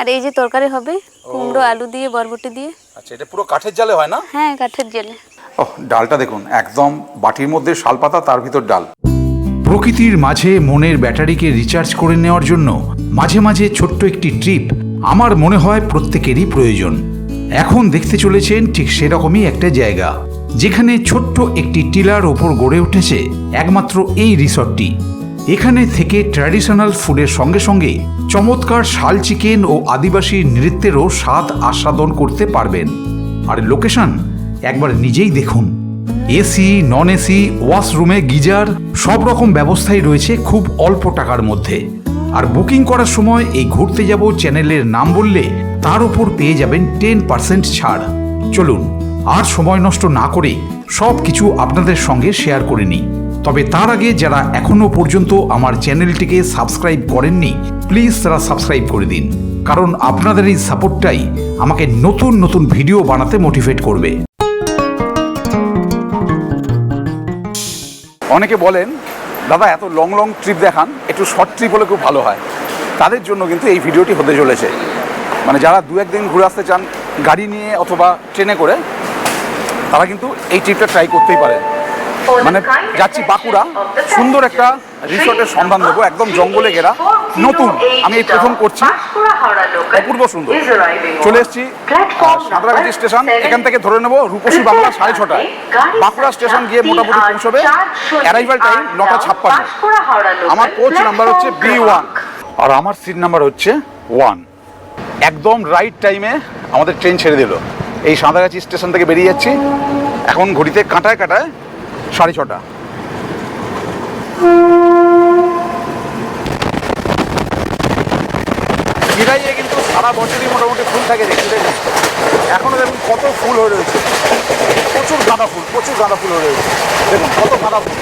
আর এই যে তরকারি হবে কুমড়ো আলু দিয়ে বরবটি দিয়ে। আচ্ছা, এটা পুরো কাঠের জালে হয় না? হ্যাঁ, কাঠের জালে। ওহ, ডালটা দেখুন, একদম বাটির মধ্যে শালপাতা, তার ভিতর ডাল। প্রকৃতির মাঝে মনের ব্যাটারিকে রিচার্জ করে নেওয়ার জন্য মাঝে মাঝে ছোট্ট একটি ট্রিপ আমার মনে হয় প্রত্যেকেরই প্রয়োজন। এখন দেখতে চলেছেন ঠিক সেরকমই একটা জায়গা, যেখানে ছোট্ট একটি টিলার ওপর গড়ে উঠেছে একমাত্র এই রিসর্টটি। এখানে থেকে ট্র্যাডিশনাল ফুডের সঙ্গে সঙ্গে চমৎকার শাল চিকেন ও আদিবাসী নৃত্যেরও স্বাদ আস্বাদন করতে পারবেন। আর লোকেশন একবার নিজেই দেখুন। এসি, নন এসি, ওয়াশরুমে গিজার, সব রকম ব্যবস্থাই রয়েছে খুব অল্প টাকার মধ্যে। আর বুকিং করার সময় এই ঘুরতে যাব চ্যানেলের নাম বললে তার উপর পেয়ে যাবেন 10% ছাড়। চলুন আর সময় নষ্ট না করে সব কিছু আপনাদের সঙ্গে শেয়ার করে নিই। তবে তার আগে যারা এখনো পর্যন্ত আমার চ্যানেলটিকে সাবস্ক্রাইব করেননি, প্লিজ তারা সাবস্ক্রাইব করে দিন, কারণ আপনাদের এই সাপোর্টটাই আমাকে নতুন নতুন ভিডিও বানাতে মোটিভেট করবে। অনেকে বলেন দাদা এত লং লং ট্রিপ দেখান, একটু শর্ট ট্রিপ হলে খুব ভালো হয়। তাদের জন্য কিন্তু এই ভিডিওটি হতে চলেছে। মানে যারা 2-1 দিন ঘুরে আসতে চান গাড়ি নিয়ে অথবা ট্রেনে করে, তারা কিন্তু এই ট্রিপটা ট্রাই করতেই পারে। মানে যাচ্ছি বাঁকুড়া, সুন্দর একটা রিসর্টের সন্ধান দেবো, একদম জঙ্গলে ঘেরা, নতুন, আমি এই প্রথম করছি, অপূর্ব সুন্দর। চলে এসেছি সাঁতরাগাছি স্টেশন, এখান থেকে ধরে নেবো রূপসী বাংলা 6:30টায়। বাঁকুড়া স্টেশন গিয়ে মোটামুটি পৌঁছবে, অ্যারাইভাল টাইম 9:56। আমার কোচ নাম্বার হচ্ছে B1 আর আমার সিট নাম্বার হচ্ছে 1। একদম রাইট টাইমে আমাদের ট্রেন ছেড়ে দিল। এই সাঁতরাগাছি স্টেশন থেকে বেরিয়ে যাচ্ছি, এখন ঘড়িতে কাঁটায় কাঁটায় 6:30। চিরাইয়ে কিন্তু সারা বছরই মোটামুটি ফুল থাকে, দেখতে এখনো দেখুন কত ফুল হয়ে রয়েছে, প্রচুর গাঁদা ফুল, প্রচুর গাঁদা ফুল হয়ে রয়েছে, দেখুন কত গাঁদা ফুল।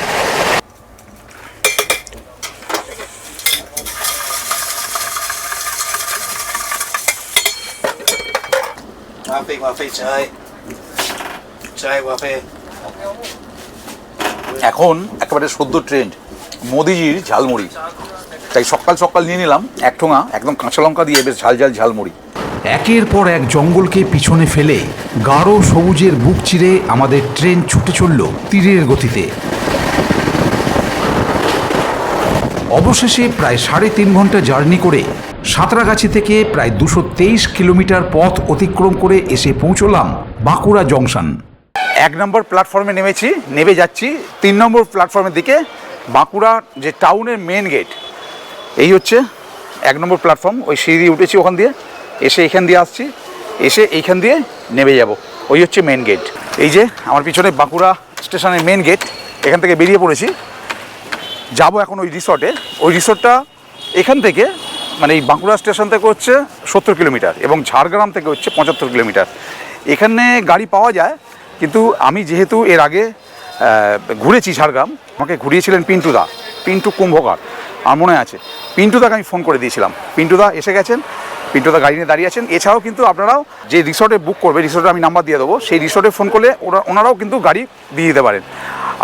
এখন একেবারে সদ্য ট্রেন্ড মোদিজির ঝালমুড়ি, তাই সকাল সকাল নিয়ে নিলাম এক ঠোঙা একদম কাঁচা লঙ্কা দিয়ে বেশ ঝাল ঝাল ঝালমুড়ি। একের পর এক জঙ্গলকে পিছনে ফেলে গাঢ় সবুজের বুক চিরে আমাদের ট্রেন ছুটে চলল তীরের গতিতে। অবশেষে প্রায় 3.5 ঘন্টা জার্নি করে সাঁতরাগাছি থেকে প্রায় 223 কিলোমিটার পথ অতিক্রম করে এসে পৌঁছলাম বাঁকুড়া জংশন। 1 নম্বর প্ল্যাটফর্মে নেমেছি, নেমে যাচ্ছি 3 নম্বর প্ল্যাটফর্মের দিকে। বাঁকুড়া যে টাউনের মেন গেট, এই হচ্ছে 1 নম্বর প্ল্যাটফর্ম। ওই সিঁড়ি দিয়ে উঠেছি, ওখান দিয়ে এসে এইখান দিয়ে আসছি, এসে এইখান দিয়ে নেমে যাব, ওই হচ্ছে মেন গেট। এই যে আমার পিছনে বাঁকুড়া স্টেশনের মেন গেট, এখান থেকে বেরিয়ে পড়েছি, যাব এখন ওই রিসর্টে। ওই রিসর্টটা এখান থেকে মানে এই বাঁকুড়া স্টেশন থেকে হচ্ছে 70 কিলোমিটার এবং ঝাড়গ্রাম থেকে হচ্ছে 75 কিলোমিটার। এখানে গাড়ি পাওয়া যায়, কিন্তু আমি যেহেতু এর আগে ঘুরেছি ঝাড়গ্রাম, আমাকে ঘুরিয়েছিলেন পিন্টু কুম্ভকার, আমার মনে আছে। পিন্টুদাকে আমি ফোন করে দিয়েছিলাম, পিন্টুদা এসে গেছেন, পিন্টুদা গাড়ি নিয়ে দাঁড়িয়ে আছেন। এছাড়াও কিন্তু আপনারাও যে রিসর্টে বুক করবে, রিসর্টে আমি নাম্বার দিয়ে দেবো, সেই রিসর্টে ফোন করলে ওনারাও কিন্তু গাড়ি দিয়ে দিতে পারেন।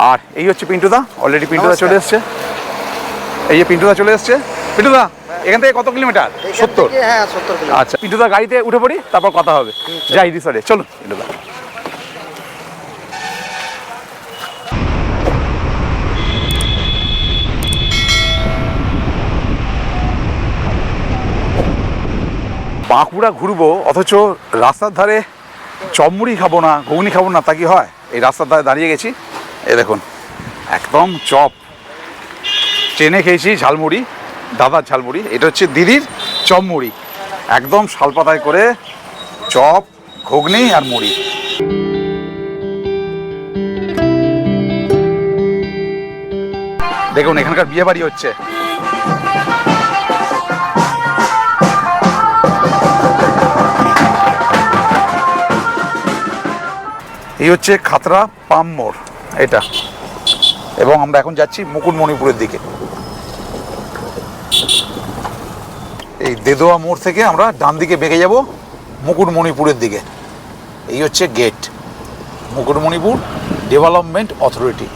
আর এই হচ্ছে পিন্টুদা, অলরেডি পিন্টুদা চলে এসছে। এই যে পিন্টুদা চলে এসছে। পিন্টুদা এখান থেকে কত কিলোমিটার? 70। হ্যাঁ 70 কিলোমিটার। আচ্ছা, পিন্টুদা গাড়িতে উঠে পড়ি, তারপর কথা হবে। যাই রিসর্টে, চলো পিন্টুদা। বাঁকুড়া ঘুরবো অথচ রাস্তার ধারে চপমুড়ি খাবো না, ঘুগনি খাবো না, তা কি হয়? এই রাস্তার ধারে দাঁড়িয়ে গেছি, এ দেখুন একদম চপ। ট্রেনে খেয়েছি ঝালমুড়ি, দাদার ঝালমুড়ি, এটা হচ্ছে দিদির চপমুড়ি, একদম শালপাতায় করে চপ, ঘুগনি আর মুড়ি। দেখুন এখানকার বিয়ে বাড়ি হচ্ছে। এই হচ্ছে খাতড়া পাম মোড় এটা, এবং আমরা এখন যাচ্ছি মুকুটমণিপুরের দিকে। এই দেদোয়া মোড় থেকে আমরা ডান দিকে বেঁকে যাব মুকুটমণিপুরের দিকে। এই হচ্ছে গেট, মুকুটমণিপুর ডেভেলপমেন্ট অথরিটি।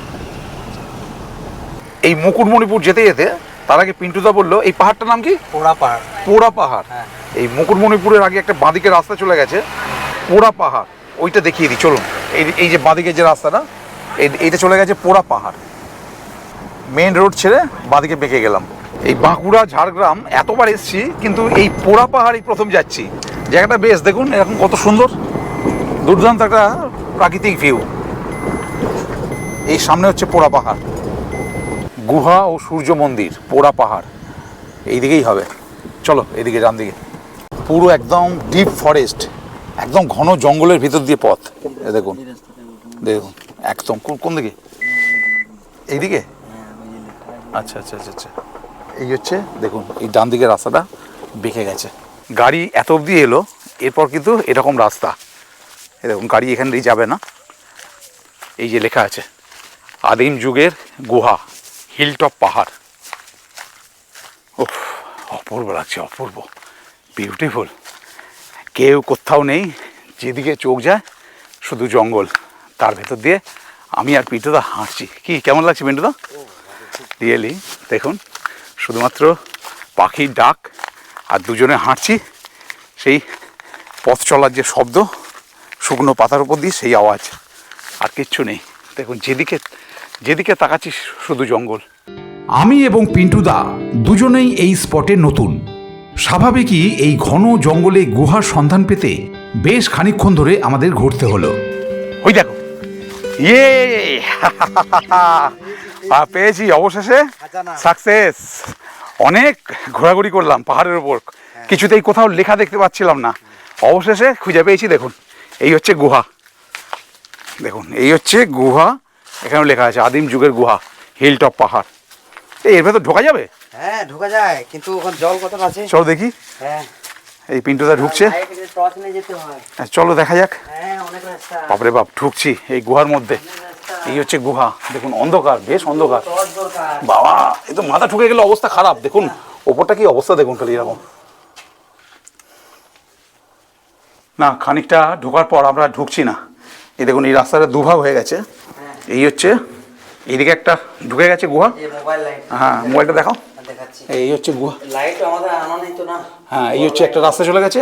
এই মুকুটমণিপুর যেতে যেতে তার আগে পিন্টুদা বললো এই পাহাড়টার নাম কি? পোড়া পাহাড়। পোড়া পাহাড়। এই মুকুটমণিপুরের আগে একটা বাঁদিকে রাস্তা চলে গেছে পোড়া পাহাড়, ওইটা দেখিয়ে দিই চলুন। এই যে বাঁদিকে যে রাস্তাটা এইটা চলে গেছে পোড়া পাহাড়। মেন রোড ছেড়ে বাঁদিকে বেঁকে গেলাম। এই বাঁকুড়া ঝাড়গ্রাম এতবার এসেছি কিন্তু এই পোড়া পাহাড়ই প্রথম যাচ্ছি। জায়গাটা বেশ দেখুন এরকম কত সুন্দর, দুর্দান্ত একটা প্রাকৃতিক ভিউ। এই সামনে হচ্ছে পোড়া পাহাড়, গুহা ও সূর্য মন্দির, পোড়া পাহাড় এইদিকেই হবে। চলো এদিকে ডান দিকে, পুরো একদম ডিপ ফরেস্ট, একদম ঘন জঙ্গলের ভিতর দিয়ে পথ। দেখুন দেখুন একদম কোন দিকে? এইদিকে? আচ্ছা আচ্ছা আচ্ছা আচ্ছা, এই হচ্ছে দেখুন এই ডান দিকের রাস্তাটা বেঁকে গেছে। গাড়ি এত অবধি এলো, এরপর কিন্তু এরকম রাস্তা। এই দেখুন গাড়ি এখান দিয়ে যাবে না। এই যে লেখা আছে আদিম যুগের গুহা, হিলটপ পাহাড়। ও অপূর্ব লাগছে, অপূর্ব, বিউটিফুল। কেউ কোথাও নেই, যেদিকে চোখ যায় শুধু জঙ্গল, তার ভেতর দিয়ে আমি আর পিন্টুদা হাঁটছি। কি কেমন লাগছে পিন্টুদা? রিয়েলি দেখুন শুধুমাত্র পাখির ডাক আর দুজনে হাঁটছি, সেই পথ চলার যে শব্দ, শুকনো পাতার উপর দিয়ে সেই আওয়াজ, আর কিচ্ছু নেই। দেখুন যেদিকে তাকাচ্ছি শুধু জঙ্গল। আমি এবং পিন্টুদা দুজনেই এই স্পটে নতুন। স্বাভাবিকই এই ঘন জঙ্গলে গুহার সন্ধান পেতে বেশ খানিকক্ষণ ধরে আমাদের ঘুরতে হলো। ওই দেখো, ইয়ে পেয়েছি অবশেষে, সাকসেস। অনেক ঘোরাঘুরি করলাম পাহাড়ের উপর, কিছুতেই কোথাও লেখা দেখতে পাচ্ছিলাম না, অবশেষে খুঁজে পেয়েছি। দেখুন এই হচ্ছে গুহা, দেখুন এই হচ্ছে গুহা, এখানেও লেখা আছে আদিম যুগের গুহা, হিলটপ পাহাড়। এর ভেতর ঢোকা যাবে? হ্যাঁ ঢোকা যায়, কিন্তু ওখানে জল কত আছে। চলো দেখি। হ্যাঁ এই পিন্টুদা ঢুকছে, টর্চ নিয়ে যেতে হয়। চলো দেখা যাক। হ্যাঁ অনেক রাস্তা। বাপরে বাপ, ঢুকছি এই গুহার মধ্যে। এই হচ্ছে গুহা, দেখুন অন্ধকার, বেশ অন্ধকার। টর্চ দরকার। বাবা এই তো মাথা ঠুকে গেলে অবস্থা খারাপ। দেখুন ওপরটা কি অবস্থা দেখুন খালি এরকম। না খানিকটা ঢোকার পর আমরা ঢুকছি না। এই দেখুন এই রাস্তাটা দুভাগ হয়ে গেছে। এই হচ্ছে এইদিকে একটা ঢুকে গেছে গুহা। এই মোবাইল লাইট। হ্যাঁ মোবাইলটা দেখাও। দেখাচ্ছি। এই হচ্ছে গুহা। লাইট আমাদের আনা নেই তো না। হ্যাঁ এই হচ্ছে একটা রাস্তা চলে গেছে,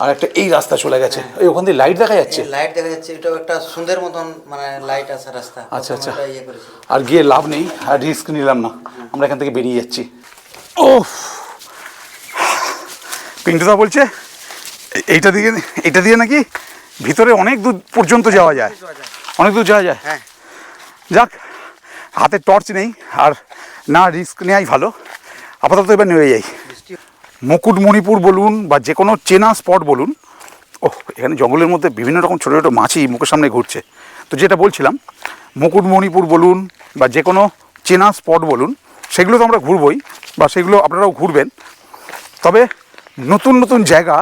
আর একটা এই রাস্তা চলে গেছে। এই ওখান দিয়ে লাইট দেখা যাচ্ছে। লাইট দেখা যাচ্ছে, এটা একটা সুন্দর মতন মানে লাইট আছে রাস্তা। আচ্ছা আচ্ছা, ওটা ইয়ে করেছে। আর গিয়ে লাভ নেই, আর রিস্ক নিলাম না, আমরা এখান থেকে বেরিয়ে যাচ্ছি। ও পিন্টুদা বলছে এইটা দিয়ে নাকি ভিতরে অনেক দূর পর্যন্ত যাওয়া যায়, অনেক দূর যাওয়া যায়। হ্যাঁ যাক, হাতে টর্চ নেই আর না রিস্ক নেওয়াই ভালো। আপাতত এবার নেমে যাই। মুকুটমণিপুর বলুন বা যে কোনো চেনা স্পট বলুন, এখানে জঙ্গলের মধ্যে বিভিন্ন রকম ছোটো ছোটো মাছই মুখের সামনে ঘুরছে। তো যেটা বলছিলাম, মুকুটমণিপুর বলুন বা যে কোনো চেনা স্পট বলুন, সেগুলো তো আমরা ঘুরবই বা সেগুলো আপনারাও ঘুরবেন। তবে নতুন নতুন জায়গা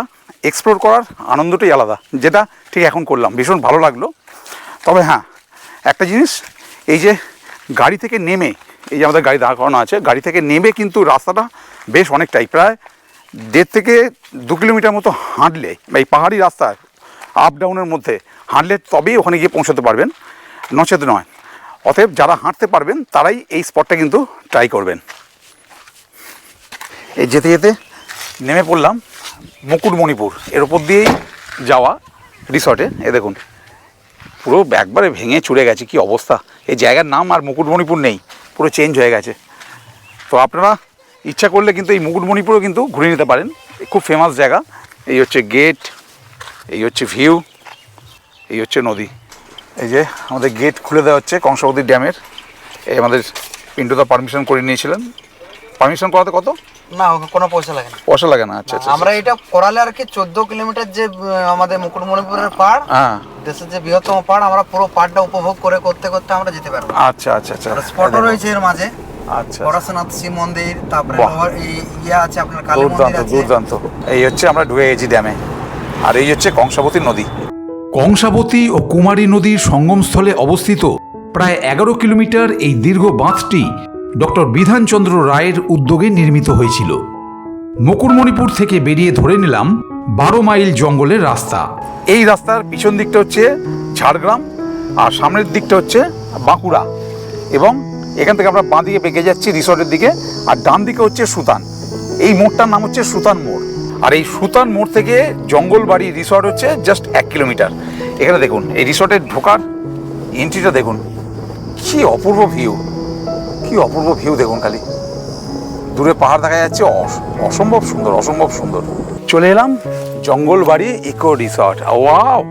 এক্সপ্লোর করার আনন্দটাই আলাদা, যেটা ঠিক এখন করলাম, ভীষণ ভালো লাগলো। তবে হ্যাঁ একটা জিনিস, এই যে গাড়ি থেকে নেমে, এই যে আমাদের গাড়ি দাঁড় করানো আছে, গাড়ি থেকে নেমে কিন্তু রাস্তাটা বেশ অনেকটাই, প্রায় 1.5 থেকে 2 কিলোমিটার মতো হাঁটলে, এই পাহাড়ি রাস্তায় আপ ডাউনের মধ্যে হাঁটলে তবেই ওখানে গিয়ে পৌঁছাতে পারবেন, নচেত নয়। অতএব যারা হাঁটতে পারবেন তারাই এই স্পটটা কিন্তু ট্রাই করবেন। এই যেতে যেতে নেমে পড়লাম মুকুটমণিপুর, এর ওপর দিয়েই যাওয়া রিসর্টে। এ দেখুন পুরো একবারে ভেঙে চুরে গেছে, কি অবস্থা। এই জায়গার নাম আর মুকুটমণিপুর নেই, পুরো চেঞ্জ হয়ে গেছে। তো আপনারা ইচ্ছা করলে কিন্তু এই মুকুটমণিপুরও কিন্তু ঘুরে নিতে পারেন, খুব ফেমাস জায়গা। এই হচ্ছে গেট, এই হচ্ছে ভিউ, এই হচ্ছে নদী। এই যে আমাদের গেট খুলে দেওয়া হচ্ছে কংসাবতী ড্যামের। এই আমাদের পিন্টুদা পারমিশন করে নিয়েছিলেন। পারমিশন করাতে কত? না কোনো পয়সা লাগে না। পয়সা লাগে না? আচ্ছা আচ্ছা। আমরা এটা করালে আর কি 14 কিলোমিটার যে আমাদের মুকুটমণিপুরের পাড়, হ্যাঁ দেশের যে বৃহত্তম পাড়, আমরা পুরো পাড়টা উপভোগ করতে করতে আমরা যেতে পারবো। আচ্ছা আচ্ছা আচ্ছা। স্পটও রয়েছে এর মাঝে। আচ্ছা পরশুনাথ শিব মন্দির, তারপরে ইয়ে আছে আপনার কালী মন্দির দুর্দান্ত আছে। দুর্দান্ত। এই হচ্ছে আমরা ঢুকে গেছি ড্যামে, আর এই হচ্ছে কংসাবতী নদী। কংসাবতী ও কুমারী নদীর সঙ্গমস্থলে অবস্থিত প্রায় 11 কিলোমিটার এই দীর্ঘ বাঁধটি ডক্টর বিধানচন্দ্র রায়ের উদ্যোগে নির্মিত হয়েছিল। মুকুটমণিপুর থেকে বেরিয়ে ধরে নিলাম 12 মাইল জঙ্গলের রাস্তা। এই রাস্তার পিছন দিকটা হচ্ছে ঝাড়গ্রাম আর সামনের দিকটা হচ্ছে বাঁকুড়া, এবং এখান থেকে আমরা বাঁ দিকে বেঁকে যাচ্ছি রিসর্টের দিকে, আর ডান দিকে হচ্ছে সুতান। এই মোড়টার নাম হচ্ছে সুতান মোড়। আর এই সুতান মোড় থেকে জঙ্গলবাড়ি রিসর্ট হচ্ছে জাস্ট 1 কিলোমিটার। এখানে দেখুন এই রিসর্টের ঢোকার এন্ট্রিটা দেখুন, কি অপূর্ব ভিউ, কি অপূর্ব ভিউ দেখুন, খালি দূরে পাহাড় দেখা যাচ্ছে, অসম্ভব সুন্দর, অসম্ভব সুন্দর। চলে এলাম জঙ্গলবাড়ি ইকো রিসর্ট। ওয়াও,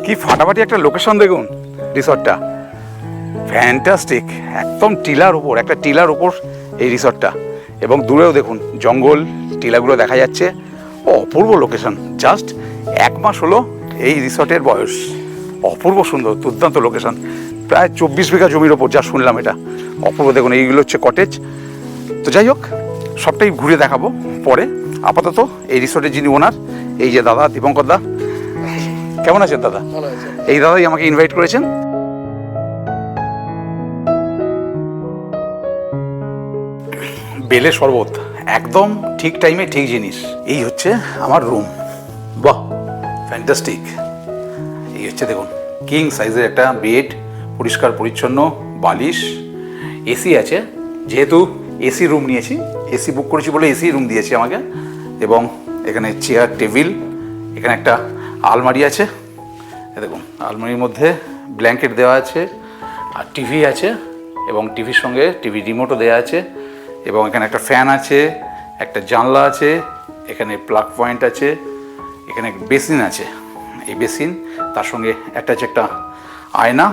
কি ফাটাফাটি একটা লোকেশন দেখুন রিসর্টটা, ফ্যান্টাস্টিক। একদম টিলার উপর, একটা টিলার উপর এই রিসর্টটা, এবং দূরেও দেখুন জঙ্গল, টিলাগুলো দেখা যাচ্ছে। অপূর্ব লোকেশন। জাস্ট 1 মাস হলো এই রিসর্টের বয়স। অপূর্ব সুন্দর, দুর্দান্ত লোকেশন। প্রায় 24 বিঘা জমির ওপর, যা শুনলাম এটা অপূর্ব। দেখুন এইগুলো হচ্ছে কটেজ। তো যাই হোক, সবটাই ঘুরে দেখাবো পরে। আপাতত এই রিসর্টের যিনি ওনার, এই যে দাদা দীপঙ্কর দা, কেমন আছেন দাদা? এই দাদাই আমাকে ইনভাইট করেছেন। বেলে শরবত, একদম ঠিক টাইমে ঠিক জিনিস। এই হচ্ছে আমার রুম। বাহ, ফ্যান্টাস্টিক। এই হচ্ছে দেখুন কিং সাইজের একটা বেড, পরিষ্কার পরিচ্ছন্ন, বালিশ, এসি আছে। যেহেতু এসি রুম নিয়েছি, এসি বুক করেছি বলে এসি রুম দিয়েছি আমাকে। এবং এখানে চেয়ার, টেবিল, এখানে একটা আলমারি আছে। দেখুন আলমারির মধ্যে ব্ল্যাঙ্কেট দেওয়া আছে, আর টিভি আছে, এবং টিভির সঙ্গে টিভি রিমোটও দেওয়া আছে। এবং এখানে একটা ফ্যান আছে, একটা জানলা আছে, এখানে প্লাগ পয়েন্ট আছে, এখানে বেসিন আছে। এই বেসিন, তার সঙ্গে অ্যাটাচ একটা আয়না,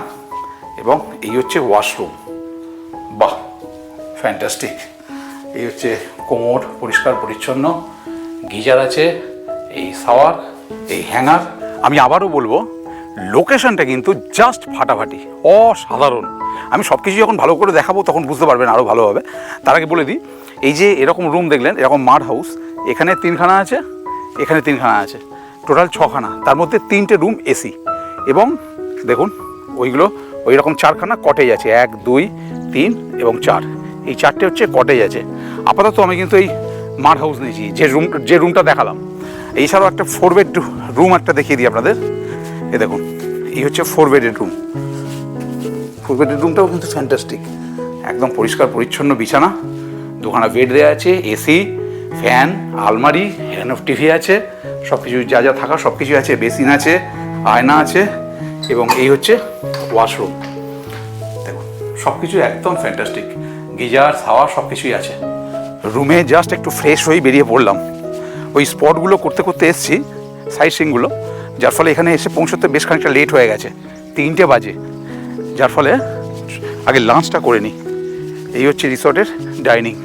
এবং এই হচ্ছে ওয়াশরুম। বাহ, ফ্যান্টাস্টিক। এই হচ্ছে কোমর, পরিষ্কার পরিচ্ছন্ন, গিজার আছে, এই শাওয়ার, এই হ্যাঙ্গার। আমি আবারও বলবো, লোকেশনটা কিন্তু জাস্ট ফাটাফাটি, অসাধারণ। আমি সব কিছু যখন ভালো করে দেখাবো তখন বুঝতে পারবেন আরও ভালোভাবে। তার আগে বলে দিই, এই যে এরকম রুম দেখলেন, এরকম মাড হাউস, এখানে 3খানা আছে, এখানে 3খানা আছে, টোটাল 6খানা। তার মধ্যে 3টে রুম এসি, এবং দেখুন ওইগুলো ওই রকম 4খানা কটেজ আছে, 1, 2, 3 এবং 4। এই 4টে হচ্ছে কটেজ আছে। আপাতত আমি কিন্তু এই মাড হাউস নিয়েছি, যে রুমটা দেখালাম। এছাড়াও একটা 4 বেড রুম একটা দেখিয়ে দিই আপনাদের। এই দেখুন, এই হচ্ছে 4 বেডের রুম। 4 বেডের রুমটাও কিন্তু ফ্যান্টাস্টিক, একদম পরিষ্কার পরিচ্ছন্ন বিছানা, 2খানা বেড দেওয়া আছে, এসি, ফ্যান, আলমারি, এখানে টিভি আছে, সব কিছু যা যা থাকা সব কিছু আছে, বেসিন আছে, আয়না আছে, এবং এই হচ্ছে ওয়াশরুম। দেখুন সব কিছু একদম ফ্যান্টাস্টিক, গিজার, শাওয়ার সব কিছুই আছে। রুমে জাস্ট একটু ফ্রেশ হয়ে বেরিয়ে পড়লাম। ওই স্পটগুলো করতে করতে এসেছি, সাইট সিনগুলো, যার ফলে এখানে এসে পৌঁছতে বেশ খানিকটা লেট হয়ে গেছে, 3টে বাজে। যার ফলে আগে লাঞ্চটা করে নিই। এই হচ্ছে রিসর্টের ডাইনিং।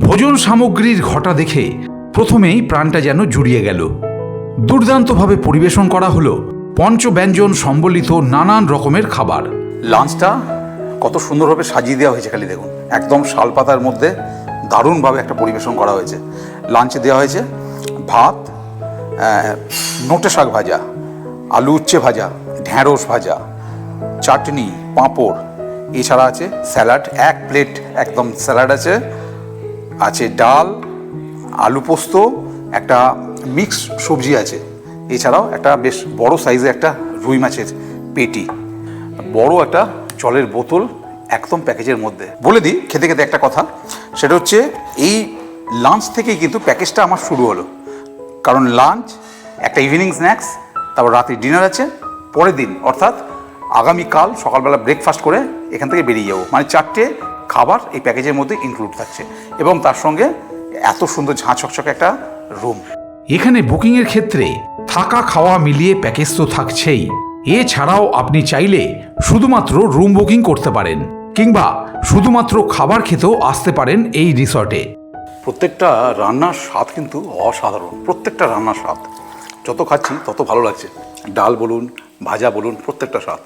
ভোজন সামগ্রীর ঘটা দেখে প্রথমেই প্রাণটা যেন জুড়িয়ে গেল। দুর্দান্তভাবে পরিবেশন করা হলো পঞ্চব্যঞ্জন সম্বলিত নানান রকমের খাবার। লাঞ্চটা কত সুন্দরভাবে সাজিয়ে দেওয়া হয়েছে, খালি দেখুন, একদম শালপাতার মধ্যে দারুণভাবে একটা পরিবেশন করা হয়েছে। লাঞ্চে দেওয়া হয়েছে ভাত, নোটে শাক ভাজা, আলু উচ্ছে ভাজা, ঢ্যাঁড়স ভাজা, চাটনি, পাঁপড়, এছাড়া আছে স্যালাড, 1 প্লেট একদম স্যালাড আছে, আছে ডাল, আলু পোস্ত, একটা মিক্স সবজি আছে, এছাড়াও একটা বেশ বড় সাইজের একটা রুই মাছের পেটি, বড় একটা জলের বোতল, একদম প্যাকেজের মধ্যে। বলে দিই খেতে খেতে একটা কথা, সেটা হচ্ছে এই লাঞ্চ থেকেই কিন্তু প্যাকেজটা আমার শুরু হলো। কারণ লাঞ্চ, একটা ইভিনিং স্ন্যাক্স, তারপর রাতে ডিনার আছে, পরের দিন অর্থাৎ আগামীকাল সকালবেলা ব্রেকফাস্ট করে এখান থেকে বেরিয়ে যাবো। মানে 4টে খাবার এই প্যাকেজের মধ্যে ইনক্লুড থাকছে, এবং তার সঙ্গে এত সুন্দর ঝাঁ চকচকে একটা রুম। এখানে বুকিংয়ের ক্ষেত্রে থাকা খাওয়া মিলিয়ে প্যাকেজ তো থাকছেই, এছাড়াও আপনি চাইলে শুধুমাত্র রুম বুকিং করতে পারেন, কিংবা শুধুমাত্র খাবার খেতেও আসতে পারেন এই রিসর্টে। প্রত্যেকটা রান্নার স্বাদ কিন্তু অসাধারণ, প্রত্যেকটা রান্নার স্বাদ যত খাচ্ছি তত ভালো লাগছে। ডাল বলুন, ভাজা বলুন, প্রত্যেকটা স্বাদ।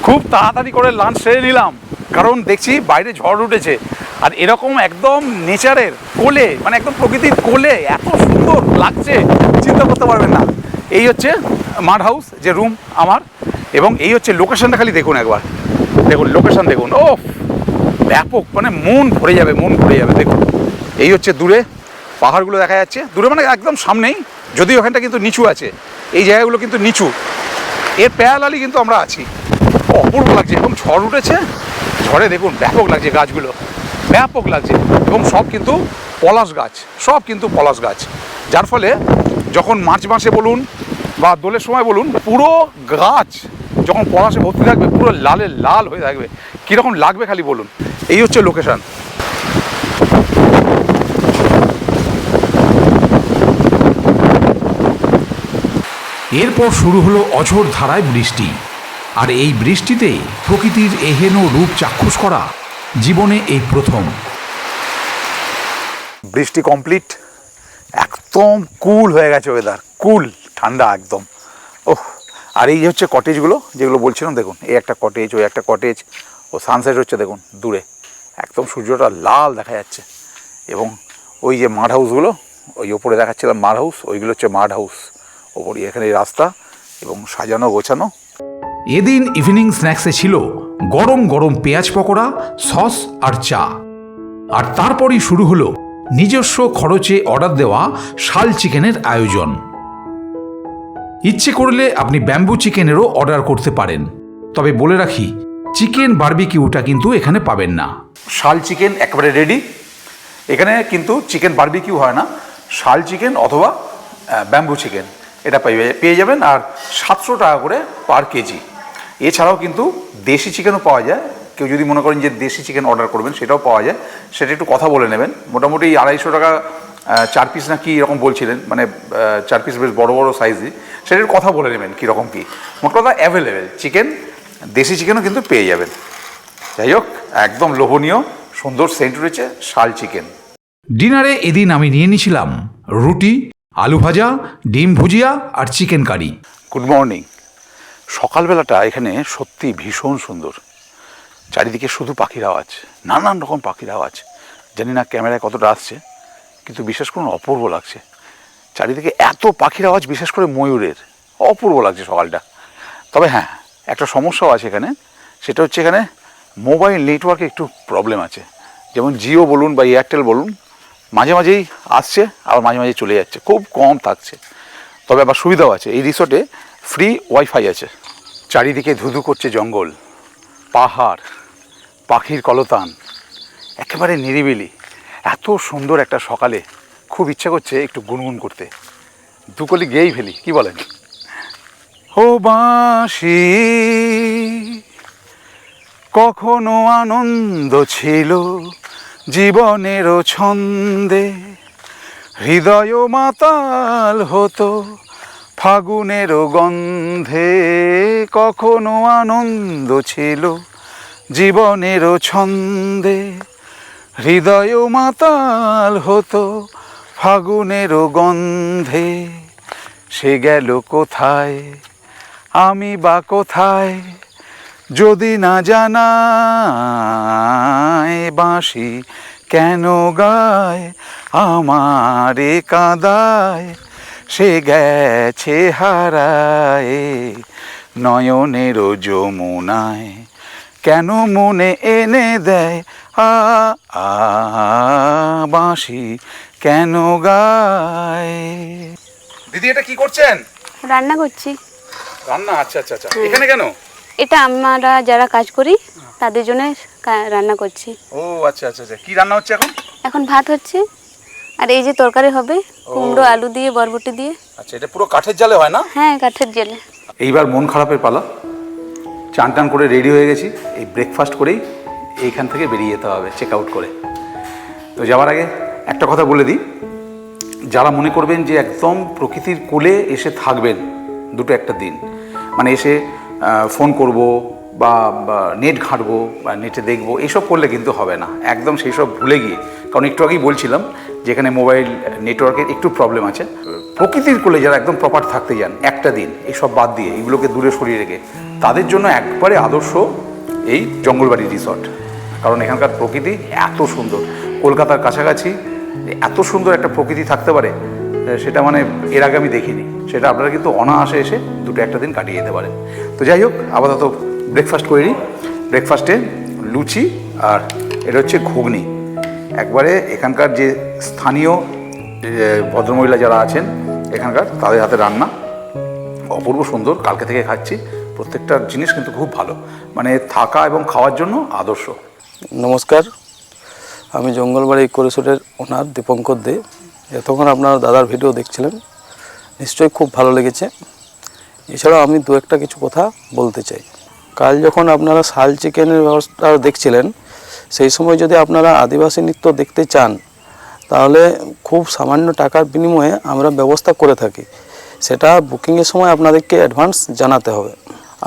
খুব তাড়াতাড়ি করে লাঞ্চ সেরে নিলাম, কারণ দেখছি বাইরে ঝড় উঠেছে, আর এরকম একদম নেচারের কোলে, মানে একদম প্রকৃতির কোলে এত সুন্দর লাগছে, চিন্তা করতে পারবেন না। এই হচ্ছে মাড হাউস, যে রুম আমার, এবং এই হচ্ছে লোকেশনটা। খালি দেখুন একবার, দেখুন লোকেশন দেখুন, ও ব্যাপক, মানে মন ভরে যাবে, মন ভরে যাবে। দেখুন এই হচ্ছে দূরে পাহাড়গুলো দেখা যাচ্ছে, দূরে মানে একদম সামনেই, যদিও ওখানটা কিন্তু নিচু আছে, এই জায়গাগুলো কিন্তু নিচু, এর প্যারালালি কিন্তু আমরা আছি। অপূর্ব লাগছে এবং ঝড় উঠেছে, ঝড়ে দেখুন ব্যাপক লাগছে গাছগুলো, ব্যাপক লাগছে এবং সব কিন্তু পলাশ গাছ, সব কিন্তু পলাশ গাছ, যার ফলে যখন মার্চ মাসে বলুন বা দোলের সময় বলুন পুরো গাছ যখন পলাশে ভর্তি থাকবে পুরো লালে লাল হয়ে থাকবে, কীরকম লাগবে খালি বলুন। এই হচ্ছে লোকেশান। এরপর শুরু হলো অঝোর ধারায় বৃষ্টি, আর এই বৃষ্টিতে প্রকৃতির এহেন রূপ চাক্ষুষ করা জীবনে এই প্রথম। বৃষ্টি কমপ্লিট, একদম কুল হয়ে গেছে ওয়েদার, কুল ঠান্ডা একদম। ওহ, আর এই হচ্ছে কটেজগুলো যেগুলো বলছিলাম, দেখুন এই একটা কটেজ, ওই একটা কটেজ, ও সানসেট হচ্ছে দেখুন দূরে, একদম সূর্যটা লাল দেখা যাচ্ছে। এবং ওই যে মাড হাউসগুলো, ওই ওপরে দেখাচ্ছিলাম মাড হাউস, ওইগুলো হচ্ছে মাড হাউস, ওপরে এখানে রাস্তা এবং সাজানো গোছানো। এদিন ইভিনিং স্ন্যাক্সে ছিল গরম গরম পেঁয়াজ পকোড়া, সস আর চা। আর তারপরই শুরু হলো নিজস্ব খরচে অর্ডার দেওয়া শাল চিকেনের আয়োজন। ইচ্ছে করলে আপনি ব্যাম্বু চিকেনেরও অর্ডার করতে পারেন, তবে বলে রাখি চিকেন বারবিকিউটা কিন্তু এখানে পাবেন না। শাল চিকেন একেবারে রেডি, এখানে কিন্তু চিকেন বারবিকিউ হয় না, শাল চিকেন অথবা ব্যাম্বু চিকেন এটা পেয়ে যাবেন, আর 700 টাকা করে পার কেজি। এছাড়াও কিন্তু দেশি চিকেনও পাওয়া যায়, কেউ যদি মনে করেন যে দেশি চিকেন অর্ডার করবেন সেটাও পাওয়া যায়, সেটা একটু কথা বলে নেবেন। মোটামুটি 250 টাকা 4 পিস না কি এরকম বলছিলেন, মানে 4 পিস বেশ বড় বড় সাইজই, সেটা একটু কথা বলে নেবেন কীরকম কী। মোট কথা অ্যাভেলেবেল চিকেন, দেশি চিকেনও কিন্তু পেয়ে যাবেন। যাই হোক, একদম লোভনীয় সুন্দর সেন্ট রয়েছে শাল চিকেন। ডিনারে এদিন আমি নিয়ে নিয়েছিলাম রুটি, আলু ভাজা, ডিম ভুজিয়া আর চিকেন কারি। Good morning. সকালবেলাটা এখানে সত্যি ভীষণ সুন্দর, চারিদিকে শুধু পাখির আওয়াজ, নানান রকম পাখির আওয়াজ, জানি না ক্যামেরায় কতটা আসছে, কিন্তু বিশেষ করে অপূর্ব লাগছে চারিদিকে এত পাখির আওয়াজ, বিশেষ করে ময়ূরের, অপূর্ব লাগছে সকালটা। তবে হ্যাঁ, একটা সমস্যাও আছে এখানে, সেটা হচ্ছে এখানে মোবাইল নেটওয়ার্কে একটু প্রবলেম আছে। যেমন জিও বলুন বা এয়ারটেল বলুন, মাঝে মাঝেই আসছে আবার মাঝে মাঝে চলে যাচ্ছে, খুব কম থাকছে। তবে আবার সুবিধাও আছে, এই রিসোর্টে ফ্রি ওয়াইফাই আছে। চারিদিকে ধুধু করছে জঙ্গল, পাহাড়, পাখির কলতান, একেবারে নিরিবিলি। এত সুন্দর একটা সকালে খুব ইচ্ছা করছে একটু গুনগুন করতে, দুকলি গেয়েই ফেলি, কি বলেন? ও বাঁশি কখনো আনন্দ ছিল জীবনেরও ছন্দে, হৃদয় মাতাল হতো ফাগুনেরও গন্ধে, কখনো আনন্দ ছিল জীবনেরও ছন্দে, হৃদয় মাতাল হতো ফাগুনেরও গন্ধে, সে গেল কোথায় আমি বা কোথায় যদি না জানায়, বাঁশি কেন গায় আমারে কাঁদায়, সে গেছে হারায় নয়নেরও যমুনায়, কেন মনে এনে দেয় বাঁশি কেন গায়। দিদি এটা কি করছেন? রান্না করছি। রান্না? আচ্ছা আচ্ছা আচ্ছা, এখানে কেন? এটা আমরা যারা কাজ করি তাদের জন্য রান্না করছি। ও আচ্ছা আচ্ছা আচ্ছা, কি রান্না হচ্ছে এখন? এখন ভাত হচ্ছে, আর এই যে তরকারি হবে কুমড়ো আলু দিয়ে বরবটি দিয়ে। আচ্ছা, এটা পুরো কাঠের জালে হয় না? হ্যাঁ, কাঠের জেলে। এইবার মন খারাপের পালা। চান টান করে রেডি হয়ে গেছি, এই ব্রেকফাস্ট করেই এইখান থেকে বেরিয়ে যেতে হবে চেক আউট করে। তো যাওয়ার আগে একটা কথা বলে দিই, যারা মনে করবেন যে একদম প্রকৃতির কোলে এসে থাকবেন দুটো একটা দিন, মানে এসে ফোন করব বা নেট ঘাঁটবো বা নেটে দেখবো, এইসব করলে কিন্তু হবে না, একদম সেই সব ভুলে গিয়ে। কারণ একটু আগেই বলছিলাম যেখানে মোবাইল নেটওয়ার্কের একটু প্রবলেম আছে। প্রকৃতির কোলে যারা একদম প্রপার থাকতে যান একটা দিন, এইসব বাদ দিয়ে এগুলোকে দূরে সরিয়ে রেখে, তাদের জন্য একবারে আদর্শ এই জঙ্গলবাড়ি রিসর্ট। কারণ এখানকার প্রকৃতি এত সুন্দর, কলকাতার কাছাকাছি এত সুন্দর একটা প্রকৃতি থাকতে পারে সেটা মানে এর আগে আমি দেখিনি। সেটা আপনারা কিন্তু অনায়াসে এসে দুটো একটা দিন কাটিয়ে যেতে পারেন। তো যাই হোক, আপাতত ব্রেকফাস্ট করে নিই। ব্রেকফাস্টে লুচি আর এটা হচ্ছে ঘুগনি, একবারে এখানকার যে স্থানীয় ভদ্রমহিলা যারা আছেন এখানকার, তাদের হাতে রান্না, অপূর্ব সুন্দর। কালকে থেকে খাচ্ছি, প্রত্যেকটা জিনিস কিন্তু খুব ভালো, মানে থাকা এবং খাওয়ার জন্য আদর্শ। নমস্কার, আমি জঙ্গলবাড়ি ইকো রিসোর্টের ওনার দীপঙ্কর দে। এতক্ষণ আপনার দাদার ভিডিও দেখছিলেন, নিশ্চয়ই খুব ভালো লেগেছে। এছাড়াও আমি দু একটা কিছু কথা বলতে চাই। কাল যখন আপনারা শাল চিকেনের ব্যবস্থা দেখছিলেন, সেই সময় যদি আপনারা আদিবাসী নৃত্য দেখতে চান তাহলে খুব সামান্য টাকার বিনিময়ে আমরা ব্যবস্থা করে থাকি। সেটা বুকিংয়ের সময় আপনাদেরকে অ্যাডভান্স জানাতে হবে।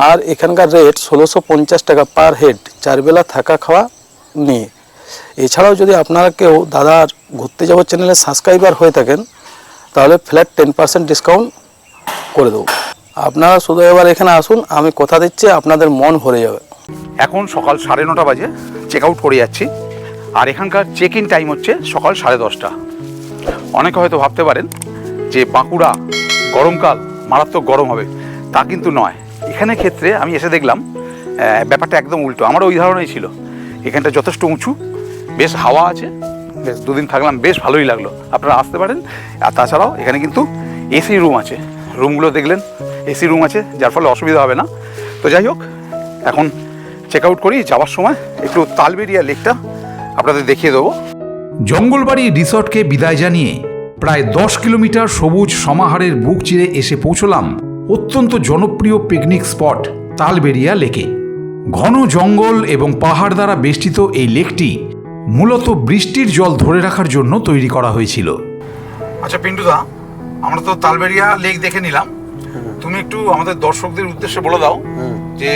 আর এখানকার রেট 1650 টাকা পার হেড, 4 বেলা থাকা খাওয়া নিয়ে। এছাড়াও যদি আপনারা কেউ দাদার ঘুরতে যাবো চ্যানেলের সাবস্ক্রাইবার হয়ে থাকেন তাহলে ফ্ল্যাট 10% ডিসকাউন্ট করে দেবো। আপনারা শুধু এবার এখানে আসুন, আমি কথা দিচ্ছি আপনাদের মন ভরে যাবে। এখন সকাল 9:30 বাজে, চেক আউট করে যাচ্ছি। আর এখানকার চেক ইন টাইম হচ্ছে সকাল 10:30। অনেকে হয়তো ভাবতে পারেন যে বাঁকুড়া গরমকাল মারাত্মক গরম হবে, তা কিন্তু নয়। এখানে ক্ষেত্রে আমি এসে দেখলাম ব্যাপারটা একদম উল্টো। আমারও ওই ধারণাই ছিল। এখানটা যথেষ্ট উঁচু, বেশ হাওয়া আছে, বেশ দুদিন থাকলাম, বেশ ভালোই লাগলো। আপনারা আসতে পারেন। আর তাছাড়াও এখানে কিন্তু এসি রুম আছে, রুমগুলো দেখলেন এসি রুম আছে, যার ফলে অসুবিধা হবে না। তো যাই হোক, এখন চেক আউট করি। যাওয়ার সময় একটু তালবেরিয়া লেকটা আপনাদের দেখিয়ে দেবো। জঙ্গলবাড়ি রিসর্টকে বিদায় জানিয়ে প্রায় 10 কিলোমিটার সবুজ সমাহারের বুক চিরে এসে পৌঁছলাম অত্যন্ত জনপ্রিয় পিকনিক স্পট তালবেরিয়া লেকে। ঘন জঙ্গল এবং পাহাড় দ্বারা বেষ্টিত এই লেকটি মূলত বৃষ্টির জল ধরে রাখার জন্য তৈরি করা হয়েছিল। আচ্ছা পিন্টুদা, আমরা তো তালবেরিয়া লেক দেখে নিলাম। তুমি একটু আমাদের দর্শকদের উদ্দেশ্যে বলে দাও যে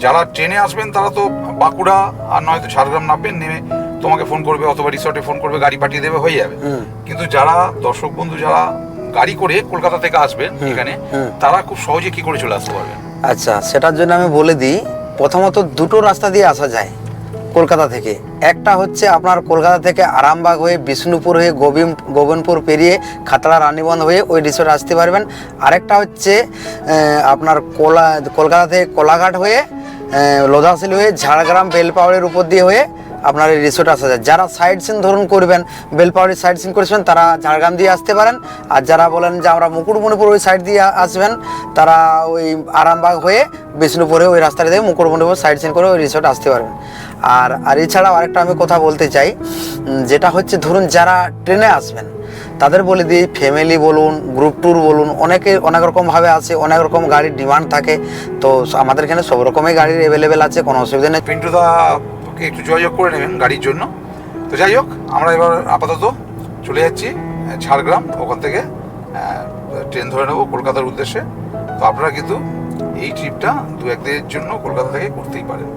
যারা ট্রেনে আসবেন তারা তো বাঁকুড়া আর নয়তো ঝাড়গ্রাম নামবেন, নেমে তোমাকে ফোন করবে অথবা রিসর্টে ফোন করবে, গাড়ি পাঠিয়ে দেবে, হয়ে যাবে। কিন্তু যারা দর্শক বন্ধু যারা গাড়ি করে কলকাতা থেকে আসবেন এখানে, তারা খুব সহজে কি করে চলে আসতে পারবে? আচ্ছা, সেটার জন্য আমি বলে দিই। প্রথমত দুটো রাস্তা দিয়ে আসা যায় কলকাতা থেকে। একটা হচ্ছে আপনার কলকাতা থেকে আরামবাগ হয়ে বিষ্ণুপুর হয়ে গোবিন্দপুর পেরিয়ে খাতড়া রানীবন্ধ হয়ে ওই রিসোর্টে আসতে পারবেন। আরেকটা হচ্ছে আপনার কলকাতা থেকে কোলাঘাট হয়ে লোধাশিল হয়ে ঝাড়গ্রাম বেলপাহাড়ির উপর দিয়ে হয়ে আপনার এই রিসোর্টে আসা যায়। যারা সাইড সিন ধরুন করবেন, বেলপাহাড়ির সাইড সিন করেছেন, তারা ঝাড়গ্রাম দিয়ে আসতে পারেন। আর যারা বলেন যে আমরা মুকুটমণিপুর ওই সাইড দিয়ে আসবেন, তারা ওই আরামবাগ হয়ে বিষ্ণুপুরে ওই রাস্তাটা দিয়ে মুকুটমণিপুর সাইড সিন করে ওই রিসোর্টে আসতে পারবেন। আর এছাড়াও আরেকটা আমি কথা বলতে চাই, যেটা হচ্ছে ধরুন যারা ট্রেনে আসবেন তাদের বলে দিই, ফ্যামিলি বলুন, গ্রুপ ট্যুর বলুন, অনেক রকমভাবে আছে, অনেক রকম গাড়ির ডিমান্ড থাকে। তো আমাদের এখানে সব রকমই গাড়ির অ্যাভেলেবেল আছে, কোনো অসুবিধা নেই। পিন্টুদা একটু যোগাযোগ করে নেবেন গাড়ির জন্য। তো যাই হোক, আমরা এবার আপাতত চলে যাচ্ছি ঝাড়গ্রাম। ওখান থেকে ট্রেন ধরে নেবো কলকাতার উদ্দেশ্যে। তো আপনারা কিন্তু এই ট্রিপটা 2-1 দিনের জন্য কলকাতা থেকে করতেই পারেন।